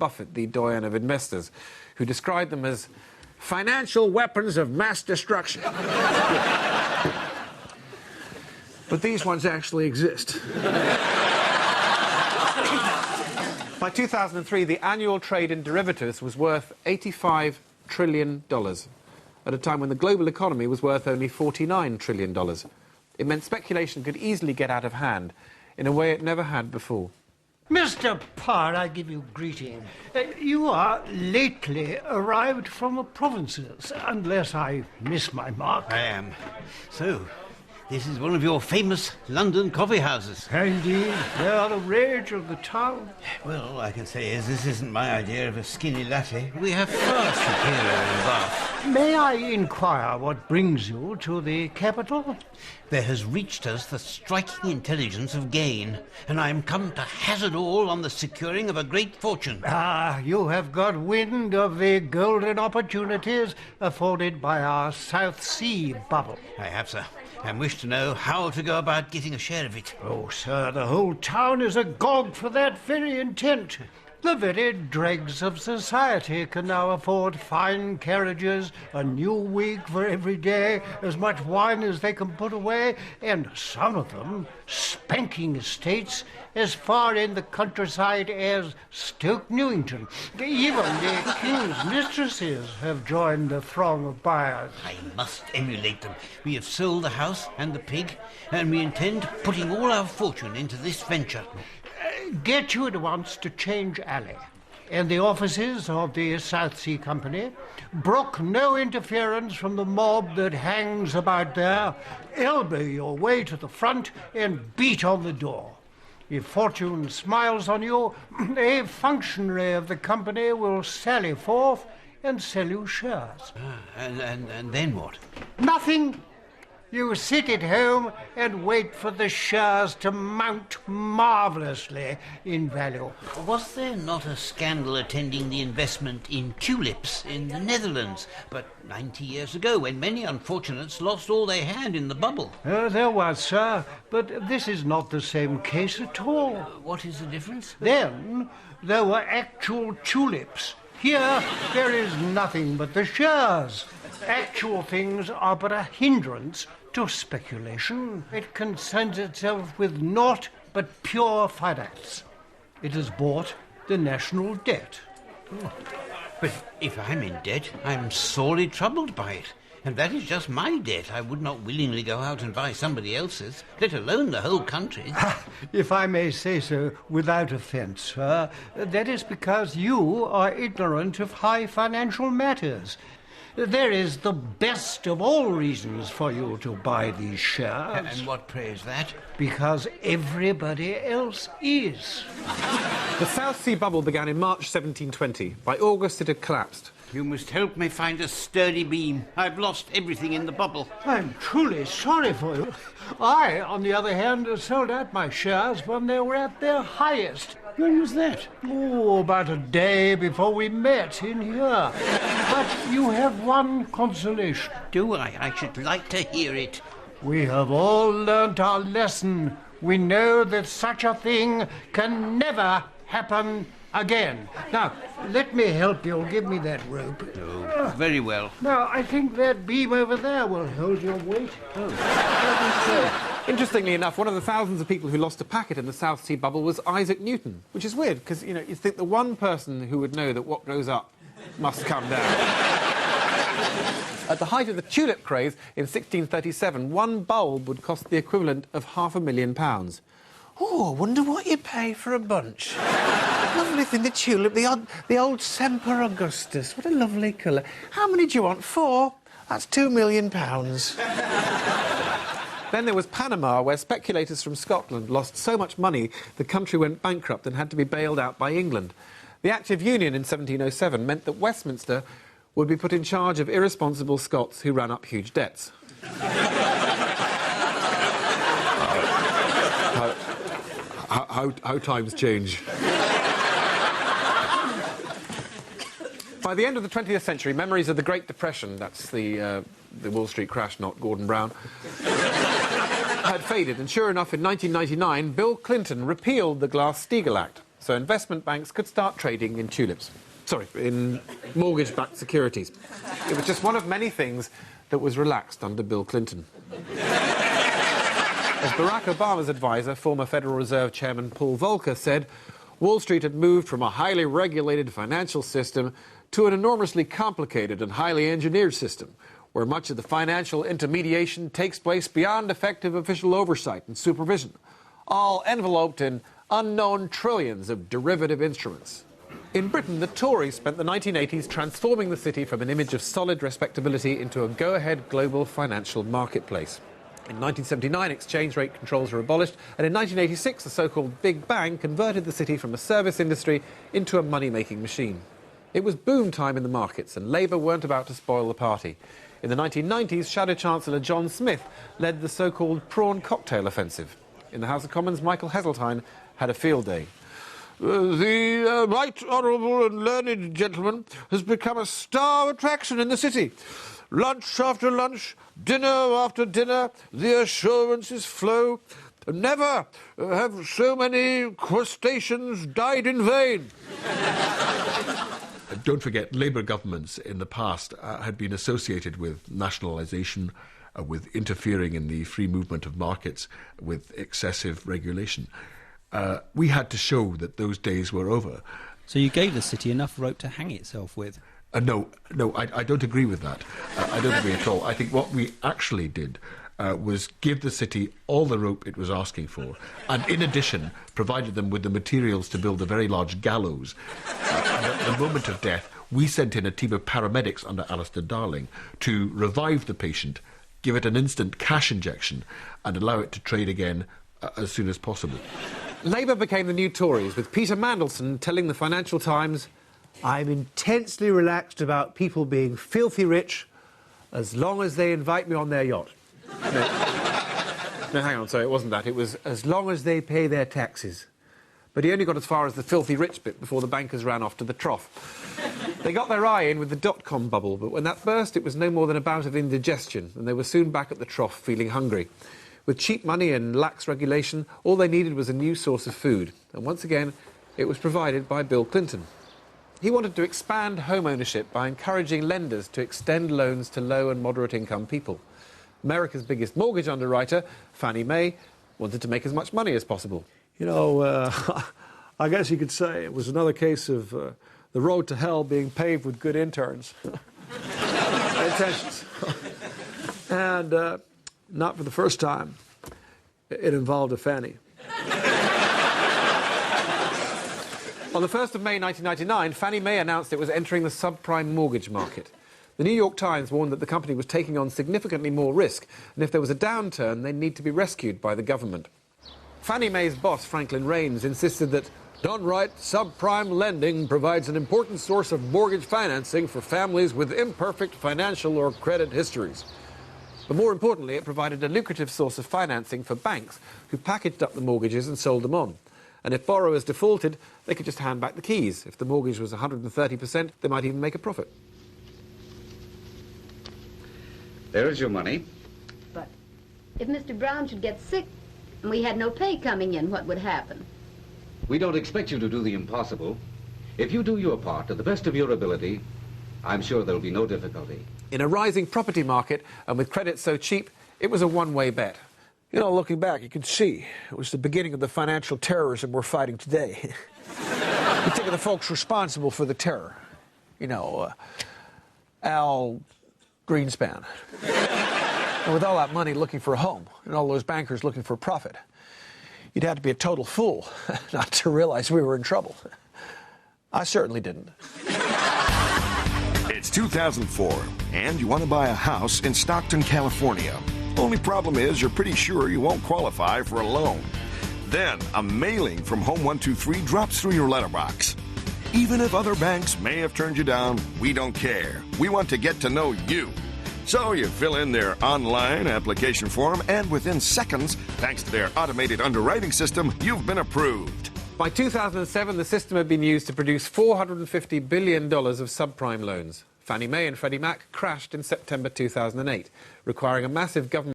Buffett, the doyen of investors, who described them as financial weapons of mass destruction. But these ones actually exist. By 2003, the annual trade in derivatives was worth $85 trillion, at a time when the global economy was worth only $49 trillion. It meant speculation could easily get out of hand in a way it never had before. Mr. Parr, I give you greeting. You are lately arrived from the provinces, unless I miss my mark. I am. So, this is one of your famous London coffee houses. Indeed, they are the rage of the town. Well, all I can say is this isn't my idea of a skinny latte. We have far superior in Bath. May I inquire what brings you to the capital? There has reached us the striking intelligence of gain, and I am come to hazard all on the securing of a great fortune. Ah, you have got wind of the golden opportunities afforded by our South Sea bubble. I have, sir, and wish to know how to go about getting a share of it. Oh, sir, the whole town is agog for that very intent. The very dregs of society can now afford fine carriages, a new wig for every day, as much wine as they can put away, and some of them spanking estates as far in the countryside as Stoke Newington. Even the king's mistresses have joined the throng of buyers. I must emulate them. We have sold the house and the pig, and we intend putting all our fortune into this venture. Get you at once to Change Alley, and the offices of the South Sea Company. Brook no interference from the mob that hangs about there. Elbow your way to the front and beat on the door. If fortune smiles on you, a functionary of the company will sally forth and sell you shares. And then what? Nothing. You sit at home and wait for the shares to mount marvellously in value. Was there not a scandal attending the investment in tulips in the Netherlands, but 90 years ago, when many unfortunates lost all they had in the bubble? There was, sir, but this is not the same case at all. What is the difference? Then there were actual tulips. Here, there is nothing but the shares. Actual things are but a hindrance to speculation. It concerns itself with naught but pure finance. It has bought the national debt. But if I'm in debt, I'm sorely troubled by it. And that is just my debt. I would not willingly go out and buy somebody else's, let alone the whole country. If I may say so without offence, sir, that is because you are ignorant of high financial matters. There is the best of all reasons for you to buy these shares. And what, pray, is that? Because everybody else is. The South Sea bubble began in March 1720. By August, it had collapsed. You must help me find a sturdy beam. I've lost everything in the bubble. I'm truly sorry for you. I, on the other hand, sold out my shares when they were at their highest. When was that? Oh, about a day before we met in here. But you have one consolation. Do I? I should like to hear it. We have all learnt our lesson. We know that such a thing can never happen again. Now, let me help you. Give me that rope. Oh, very well. Now, I think that beam over there will hold your weight. Interestingly enough, one of the thousands of people who lost a packet in the South Sea bubble was Isaac Newton, which is weird, because, you know, you'd think the one person who would know that what goes up must come down. At the height of the tulip craze in 1637, one bulb would cost the equivalent of £500,000. Oh, I wonder what you pay for a bunch. Lovely thing, the tulip, the old Semper Augustus. What a lovely colour. How many do you want? 4? That's £2 million. Then there was Panama, where speculators from Scotland lost so much money the country went bankrupt and had to be bailed out by England. The Act of Union in 1707 meant that Westminster would be put in charge of irresponsible Scots who ran up huge debts. How times change. By the end of the 20th century, memories of the Great Depression, that's the Wall Street crash, not Gordon Brown, had faded, and sure enough, in 1999, Bill Clinton repealed the Glass-Steagall Act, so investment banks could start trading in tulips. Sorry, in mortgage-backed securities. It was just one of many things that was relaxed under Bill Clinton. As Barack Obama's advisor, former Federal Reserve Chairman Paul Volcker said, Wall Street had moved from a highly regulated financial system to an enormously complicated and highly engineered system, where much of the financial intermediation takes place beyond effective official oversight and supervision, all enveloped in unknown trillions of derivative instruments. In Britain, the Tories spent the 1980s transforming the city from an image of solid respectability into a go-ahead global financial marketplace. In 1979, exchange rate controls were abolished, and in 1986, the so-called Big Bang converted the city from a service industry into a money-making machine. It was boom time in the markets, and Labour weren't about to spoil the party. In the 1990s, Shadow Chancellor John Smith led the so-called prawn cocktail offensive. In the House of Commons, Michael Heseltine had a field day. The right honourable and learned gentleman has become a star attraction in the city. Lunch after lunch, dinner after dinner, the assurances flow. Never have so many crustaceans died in vain. Don't forget, Labour governments in the past had been associated with nationalisation, with interfering in the free movement of markets, with excessive regulation. We had to show that those days were over. So you gave the city enough rope to hang itself with? No, I don't agree with that. I don't agree at all. I think what we actually did was give the city all the rope it was asking for, and in addition provided them with the materials to build a very large gallows. And at the moment of death, we sent in a team of paramedics under Alistair Darling to revive the patient, give it an instant cash injection, and allow it to trade again as soon as possible. Labour became the new Tories, with Peter Mandelson telling the Financial Times, I'm intensely relaxed about people being filthy rich as long as they invite me on their yacht. No, hang on, sorry, it wasn't that. It was, As long as they pay their taxes. but he only got as far as the filthy rich bit before the bankers ran off to the trough. They got their eye in with the dot-com bubble, but when that burst, it was no more than a bout of indigestion, and they were soon back at the trough, feeling hungry. With cheap money and lax regulation, all they needed was a new source of food, and once again, it was provided by Bill Clinton. He wanted to expand home ownership by encouraging lenders to extend loans to low and moderate income people. America's biggest mortgage underwriter, Fannie Mae, wanted to make as much money as possible. You know, I guess you could say it was another case of the road to hell being paved with good interns. Intentions. And not for the first time, it involved a Fannie. On the 1st of May 1999, Fannie Mae announced it was entering the subprime mortgage market. The New York Times warned that the company was taking on significantly more risk, and if there was a downturn, they'd need to be rescued by the government. Fannie Mae's boss, Franklin Raines, insisted that, done right, subprime lending provides an important source of mortgage financing for families with imperfect financial or credit histories. But more importantly, it provided a lucrative source of financing for banks who packaged up the mortgages and sold them on. And if borrowers defaulted, they could just hand back the keys. If the mortgage was 130%, they might even make a profit. There is your money. But if Mr. Brown should get sick and we had no pay coming in, what would happen? We don't expect you to do the impossible. If you do your part to the best of your ability, I'm sure there'll be no difficulty. In a rising property market, and with credit so cheap, it was a one-way bet. You know, looking back, you can see it was the beginning of the financial terrorism we're fighting today. You think of the folks responsible for the terror. You know, Al Greenspan. And with all that money looking for a home, and all those bankers looking for profit, you'd have to be a total fool not to realize we were in trouble. I certainly didn't. It's 2004, and you want to buy a house in Stockton, California. Only problem is you're pretty sure you won't qualify for a loan. Then a mailing from Home 123 drops through your letterbox. Even if other banks may have turned you down, we don't care. We want to get to know you. So you fill in their online application form, and within seconds, thanks to their automated underwriting system, you've been approved. By 2007, the system had been used to produce $450 billion of subprime loans. Fannie Mae and Freddie Mac crashed in September 2008, requiring a massive government